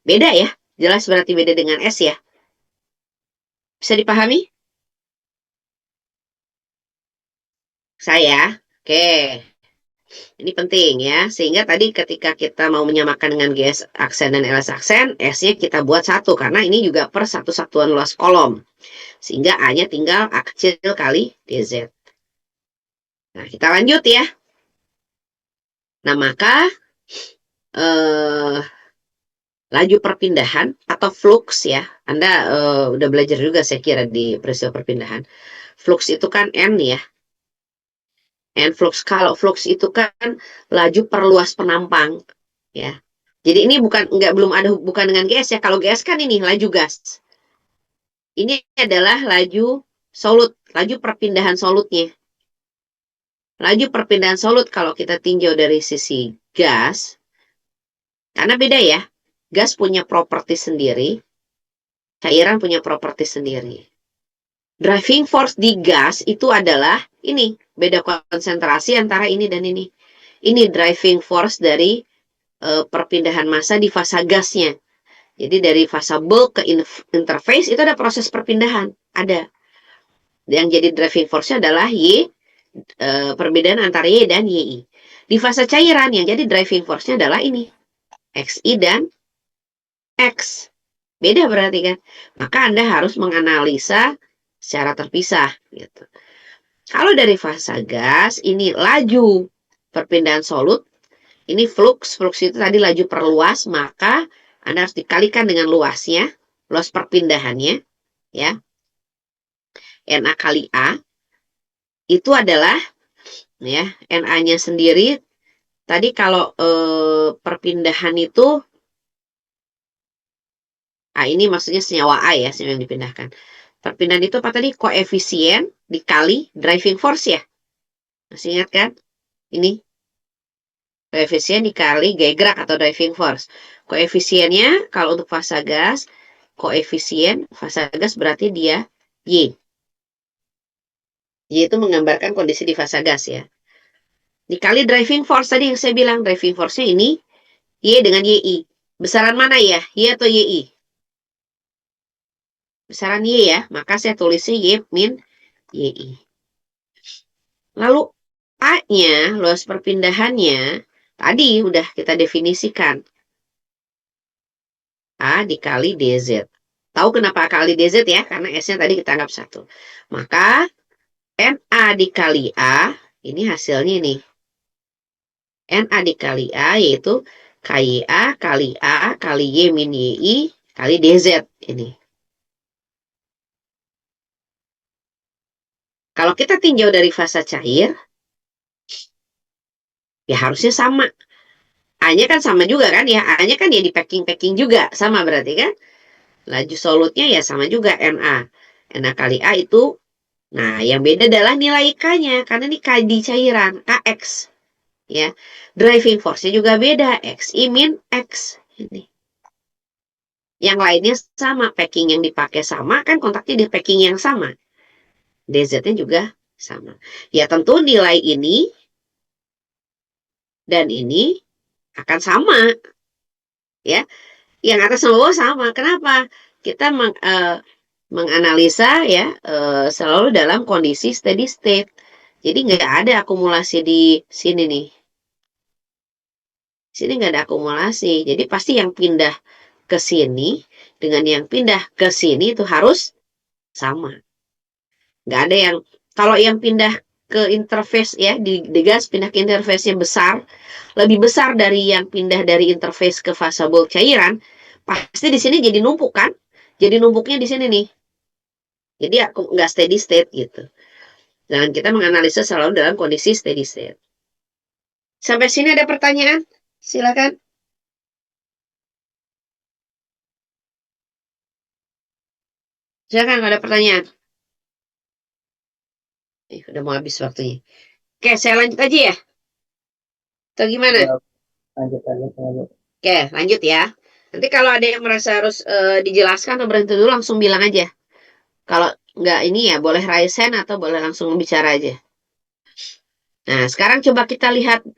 Beda ya. Jelas berarti beda dengan S ya. Bisa dipahami? Saya? Oke. Ini penting ya. Sehingga tadi ketika kita mau menyamakan dengan GS aksen dan LS aksen, S-nya kita buat satu. Karena ini juga per satu satuan luas kolom. Sehingga A-nya tinggal A kecil kali DZ. Nah, kita lanjut ya. Nah, maka laju perpindahan atau flux ya. Anda udah belajar juga saya kira di peristiwa perpindahan. Flux itu kan N ya. N flux, kalau flux itu kan laju per luas penampang ya. Jadi ini belum ada bukan dengan GS ya. Kalau GS kan ini laju gas. Ini adalah laju solut, laju perpindahan solutnya. Laju perpindahan solut kalau kita tinjau dari sisi gas, karena beda ya. Gas punya properti sendiri, cairan punya properti sendiri. Driving force di gas itu adalah ini, beda konsentrasi antara ini dan ini. Ini driving force dari perpindahan massa di fasa gasnya. Jadi dari fasa bulk ke interface itu ada proses perpindahan, ada. Yang jadi driving force-nya adalah Y, perbedaan antara Y dan YI. Di fasa cairan yang jadi driving force-nya adalah ini, XI dan X. Beda berarti kan? Maka Anda harus menganalisa secara terpisah gitu. Kalau dari fasa gas, ini laju perpindahan solut, ini flux itu tadi laju per luas, maka Anda harus dikalikan dengan luasnya, luas perpindahannya, ya. NA kali A, itu adalah, ya, NA-nya sendiri, tadi kalau perpindahan itu, ini maksudnya senyawa A ya, senyawa yang dipindahkan. Perpindahan itu apa tadi? Koefisien dikali driving force ya. Masih ingat kan? Ini koefisien dikali gaya gerak atau driving force. Koefisiennya kalau untuk fasa gas, koefisien fasa gas berarti dia Y. Y itu menggambarkan kondisi di fasa gas ya. Dikali driving force tadi yang saya bilang, driving force-nya ini Y dengan YI. Besaran mana ya? Y atau YI? Besaran Y ya, maka saya tulisnya Y min YI. Lalu A-nya, luas perpindahannya, tadi udah kita definisikan. A dikali DZ. Tahu kenapa A kali DZ ya? Karena S-nya tadi kita anggap 1. Maka NA dikali A, ini hasilnya nih. NA dikali A yaitu KYA kali A kali Y min YI kali DZ ini. Kalau kita tinjau dari fasa cair, ya harusnya sama. A-nya kan sama juga kan ya. A-nya kan ya di packing juga. Sama berarti kan. Laju solutnya ya sama juga NA. NA kali A itu, nah yang beda adalah nilai K-nya. Karena ini K di cairan, KX. Ya, driving force-nya juga beda. XI min X. Ini. Yang lainnya sama. Packing yang dipakai sama kan kontaknya di packing yang sama. DZ-nya juga sama. Ya tentu nilai ini dan ini akan sama, ya. Yang atas sama bawah sama. Kenapa? Kita menganalisa ya selalu dalam kondisi steady state. Jadi nggak ada akumulasi di sini nih. Sini nggak ada akumulasi. Jadi pasti yang pindah ke sini dengan yang pindah ke sini itu harus sama. Nggak ada yang, kalau yang pindah ke interface ya, di gas pindah ke interface yang besar, lebih besar dari yang pindah dari interface ke fase bulk cairan, pasti di sini jadi numpuk kan? Jadi numpuknya di sini nih. Jadi aku nggak steady state gitu. Dan kita menganalisa selalu dalam kondisi steady state. Sampai sini ada pertanyaan? Silakan. Silakan kalau ada pertanyaan. Udah mau habis waktunya. Oke, saya lanjut aja ya. Atau gimana? Lanjut. Oke, lanjut ya. Nanti kalau ada yang merasa harus dijelaskan atau berhenti dulu langsung bilang aja. Kalau nggak ini ya boleh raise hand atau boleh langsung bicara aja. Nah, sekarang coba kita lihat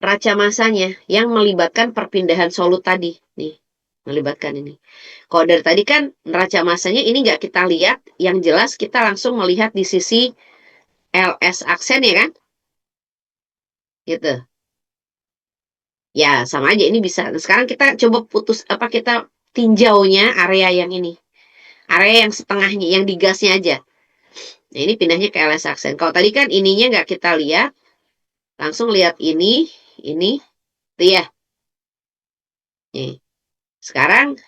raca masanya yang melibatkan perpindahan solut tadi. Nih, melibatkan ini. Kalau dari tadi kan raca masanya ini nggak kita lihat, yang jelas kita langsung melihat di sisi LS aksen ya kan? Gitu. Ya, sama aja ini bisa. Nah, sekarang kita coba kita tinjaunya area yang ini. Area yang setengahnya, yang di gasnya aja. Nah, ini pindahnya ke LS aksen. Kalau tadi kan ininya nggak kita lihat, langsung lihat ini, itu ya. Nih. Sekarang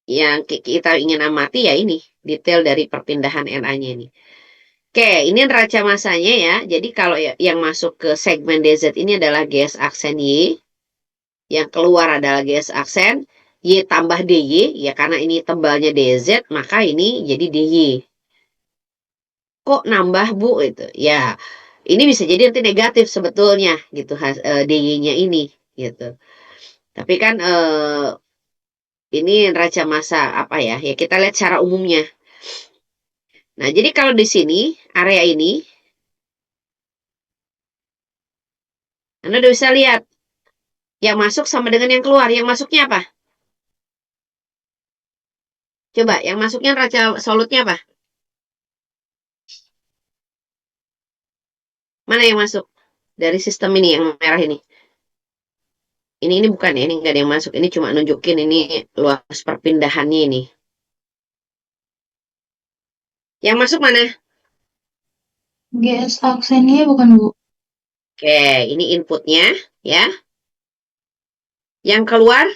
yang kita ingin amati ya ini, detail dari perpindahan NA-nya ini. Oke, ini neraca masanya ya. Jadi kalau yang masuk ke segmen DZ ini adalah GS aksen Y, yang keluar adalah GS aksen Y tambah DY, ya karena ini tebalnya DZ, maka ini jadi DY. Kok nambah Bu? Itu ya, ini bisa jadi nanti negatif sebetulnya gitu DY-nya ini gitu. Tapi kan ini neraca massa apa ya? Ya kita lihat secara umumnya. Nah, jadi kalau di sini area ini Anda udah bisa lihat yang masuk sama dengan yang keluar. Yang masuknya apa? Coba, yang masuknya neraca solutnya apa? Mana yang masuk? Dari sistem ini yang merah ini. Ini bukan ya, ini nggak ada yang masuk. Ini cuma nunjukin ini luas perpindahannya ini. Yang masuk mana? GS aksennya bukan Bu. Oke, ini inputnya ya. Yang keluar,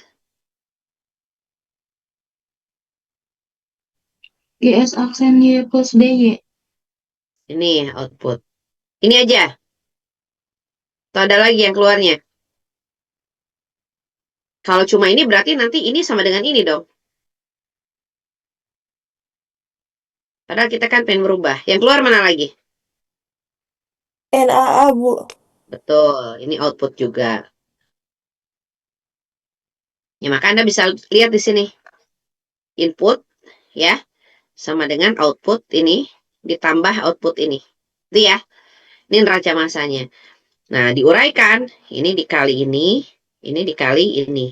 GS aksen Y plus DY. ini output. Ini aja. Atau ada lagi yang keluarnya? Kalau cuma ini berarti nanti ini sama dengan ini dong. Padahal kita kan pengen berubah. Yang keluar mana lagi? NAA, Bu. Betul, ini output juga. Ya, maka Anda bisa lihat di sini. Input, ya, sama dengan output ini, ditambah output ini. Itu ya, ini neraca masanya. Nah, diuraikan, ini dikali ini dikali ini.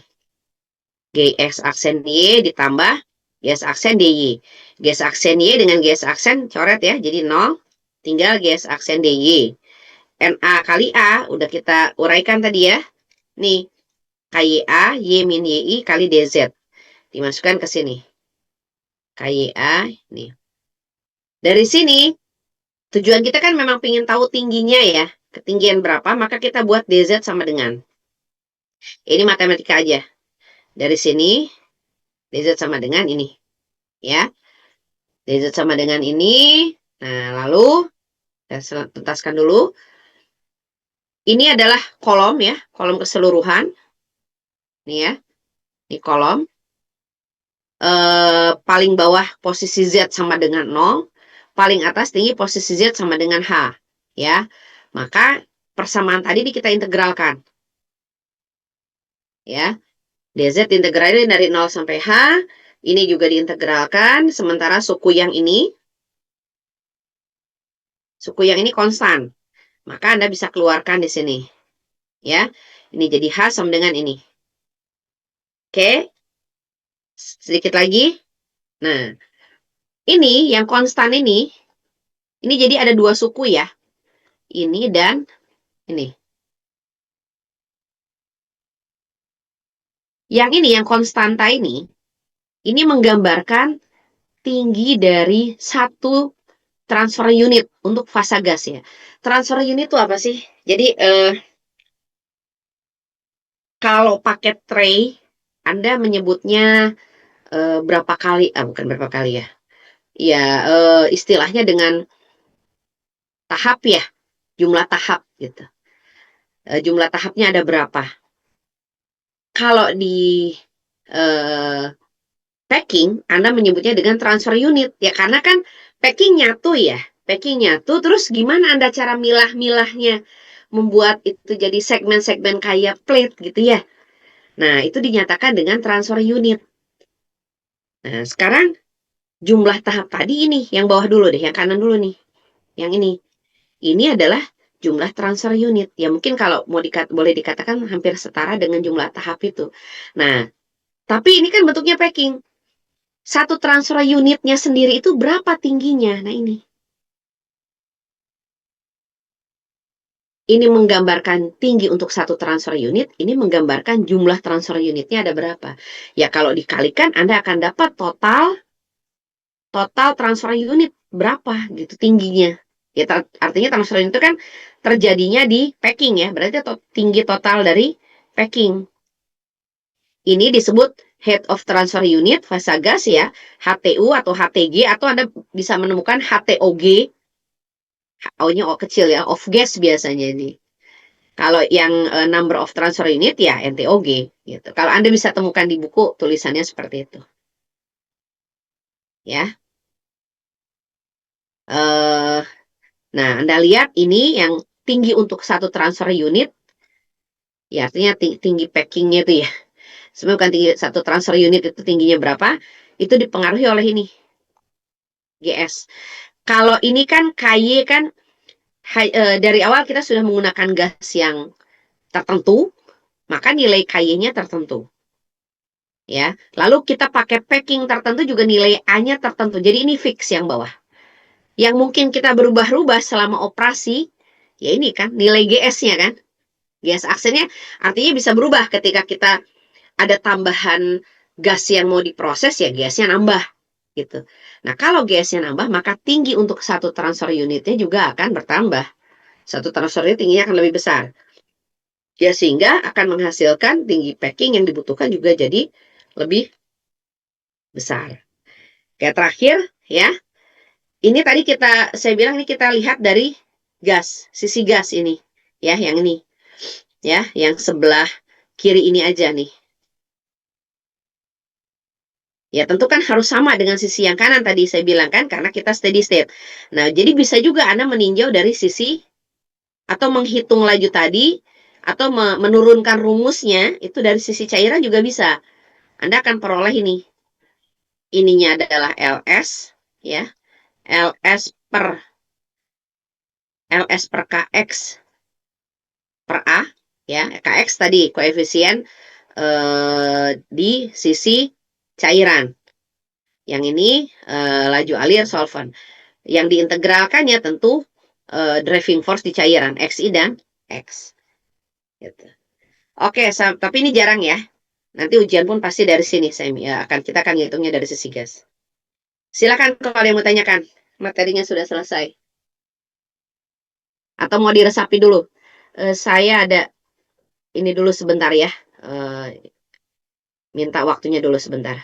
GX aksen Y ditambah GS aksen DY. GS aksen Y dengan GS aksen coret ya, jadi 0. Tinggal GS aksen DY. NA kali A, udah kita uraikan tadi ya. Nih, KYA, Y min YI kali DZ. Dimasukkan ke sini. KYA, nih. Dari sini, tujuan kita kan memang ingin tahu tingginya ya. Ketinggian berapa, maka kita buat DZ sama dengan. Ini matematika aja. Dari sini, DZ sama dengan ini. Ya. DZ sama dengan ini. Nah, lalu, kita tuntaskan dulu. Ini adalah kolom ya. Kolom keseluruhan. Nih ya. Ini kolom. Paling bawah posisi Z sama dengan 0. Paling atas tinggi posisi Z sama dengan H. Ya. Maka persamaan tadi kita integralkan. Ya. DZ integralnya dari 0 sampai H. Ini juga diintegralkan, sementara suku yang ini konstan. Maka Anda bisa keluarkan di sini. Ya, ini jadi H sama dengan ini. Oke, sedikit lagi. Nah, ini yang konstan ini jadi ada dua suku ya. Ini dan ini. Yang ini, yang konstanta ini menggambarkan tinggi dari satu transfer unit untuk fasa gas ya. Transfer unit itu apa sih? Jadi kalau pakai tray, Anda menyebutnya berapa kali? Bukan berapa kali ya. Ya, istilahnya dengan tahap ya, jumlah tahap gitu. Jumlah tahapnya ada berapa? Kalau di packing, Anda menyebutnya dengan transfer unit ya, karena kan packing nyatu ya. Packing nyatu, terus gimana Anda cara milah-milahnya, membuat itu jadi segmen-segmen kayak plate gitu ya. Nah, itu dinyatakan dengan transfer unit. Nah, sekarang jumlah tahap tadi ini, yang bawah dulu deh, yang kanan dulu nih. Yang ini. Ini adalah jumlah transfer unit. Ya mungkin kalau mau boleh dikatakan hampir setara dengan jumlah tahap itu. Nah, tapi ini kan bentuknya packing. Satu transfer unitnya sendiri itu berapa tingginya? Nah ini. Ini menggambarkan tinggi untuk satu transfer unit, ini menggambarkan jumlah transfer unitnya ada berapa. Ya kalau dikalikan Anda akan dapat total transfer unit berapa gitu tingginya. Ya artinya transfer unit itu kan terjadinya di packing ya, berarti tinggi total dari packing. Ini disebut head of transfer unit fasa gas ya, HTU atau HTG, atau Anda bisa menemukan HTOG. O-nya O kecil ya, of gas biasanya ini. Kalau yang number of transfer unit ya NTOG gitu. Kalau Anda bisa temukan di buku tulisannya seperti itu. Ya. Nah, Anda lihat ini yang tinggi untuk satu transfer unit. Ya, artinya tinggi packingnya itu ya. Sebenarnya bukan tinggi satu transfer unit itu tingginya berapa, itu dipengaruhi oleh ini. GS. Kalau ini kan KY kan dari awal kita sudah menggunakan gas yang tertentu, maka nilai KY-nya tertentu. Ya, lalu kita pakai packing tertentu juga nilai A-nya tertentu. Jadi ini fix yang bawah. Yang mungkin kita berubah-ubah selama operasi, ya ini kan nilai GS-nya kan. GS aksennya artinya bisa berubah ketika kita ada tambahan gas yang mau diproses, ya GS-nya nambah gitu. Nah, kalau GS-nya nambah, maka tinggi untuk satu transfer unitnya juga akan bertambah. Satu transfer unit tingginya akan lebih besar. Ya, sehingga akan menghasilkan tinggi packing yang dibutuhkan juga jadi lebih besar. Kayak terakhir ya. Ini tadi saya bilang ini kita lihat dari gas, sisi gas ini. Ya, yang ini. Ya, yang sebelah kiri ini aja nih. Ya, tentu kan harus sama dengan sisi yang kanan tadi saya bilang kan, karena kita steady state. Nah, jadi bisa juga Anda meninjau dari sisi, atau menghitung laju tadi, atau menurunkan rumusnya, itu dari sisi cairan juga bisa. Anda akan peroleh ini. Ininya adalah LS, ya. LS per KX per A, ya. KX tadi koefisien di sisi cairan. Yang ini laju alir solvent. Yang diintegralkannya tentu driving force di cairan, XI dan X. Gitu. Oke, tapi ini jarang ya. Nanti ujian pun pasti dari sini. Kita akan ngitungnya dari sisi gas. Silakan kalau ada yang mau tanyakan. Materinya sudah selesai. Atau mau diresapi dulu. Saya ada ini dulu sebentar ya. Minta waktunya dulu sebentar.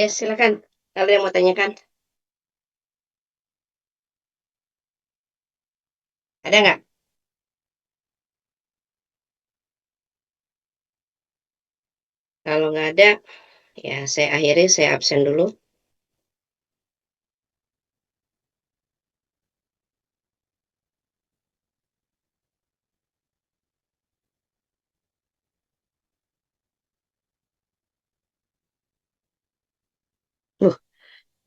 Ya, silakan. Ada yang mau tanyakan? Ada nggak? Kalau nggak ada, ya saya akhiri, saya absen dulu. Loh,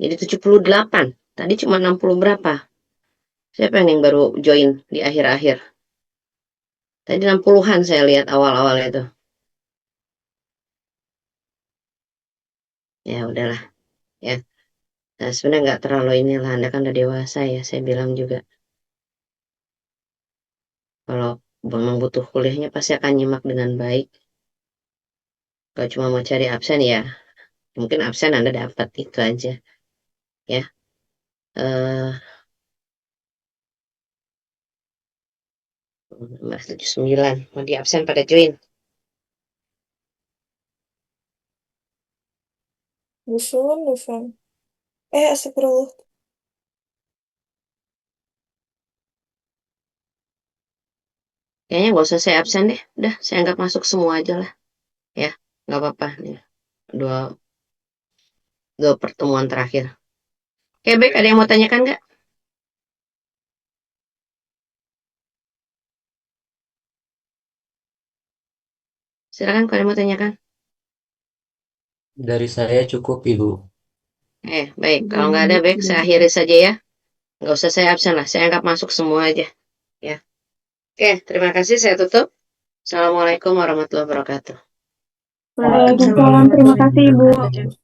jadi 78. Tadi cuma 60 berapa? Siapa yang baru join di akhir-akhir? Tadi 60-an saya lihat awal-awal itu. Ya udahlah, ya. Nah, sebenarnya nggak terlalu inilah, Anda kan udah dewasa ya, saya bilang juga. Kalau memang butuh kuliahnya pasti akan nyimak dengan baik. Kalau cuma mau cari absen ya, mungkin absen Anda dapat itu aja, ya. Eh, 1979 mau di absen pada join. Dufan. Astagfirullah. Kayaknya nggak usah saya absen deh. Udah, saya anggap masuk semua aja lah. Ya, nggak apa-apa. Nih, dua, dua pertemuan terakhir. Oke, baik. Ada yang mau tanyakan nggak? Silakan kalau yang mau tanyakan. Dari saya cukup, Ibu. Baik. Kalau nggak ada, baik. Saya akhiri saja ya. Nggak usah saya absen lah. Saya anggap masuk semua aja. Ya. Oke, terima kasih. Saya tutup. Assalamualaikum warahmatullahi wabarakatuh. Waalaikumsalam, terima kasih Ibu.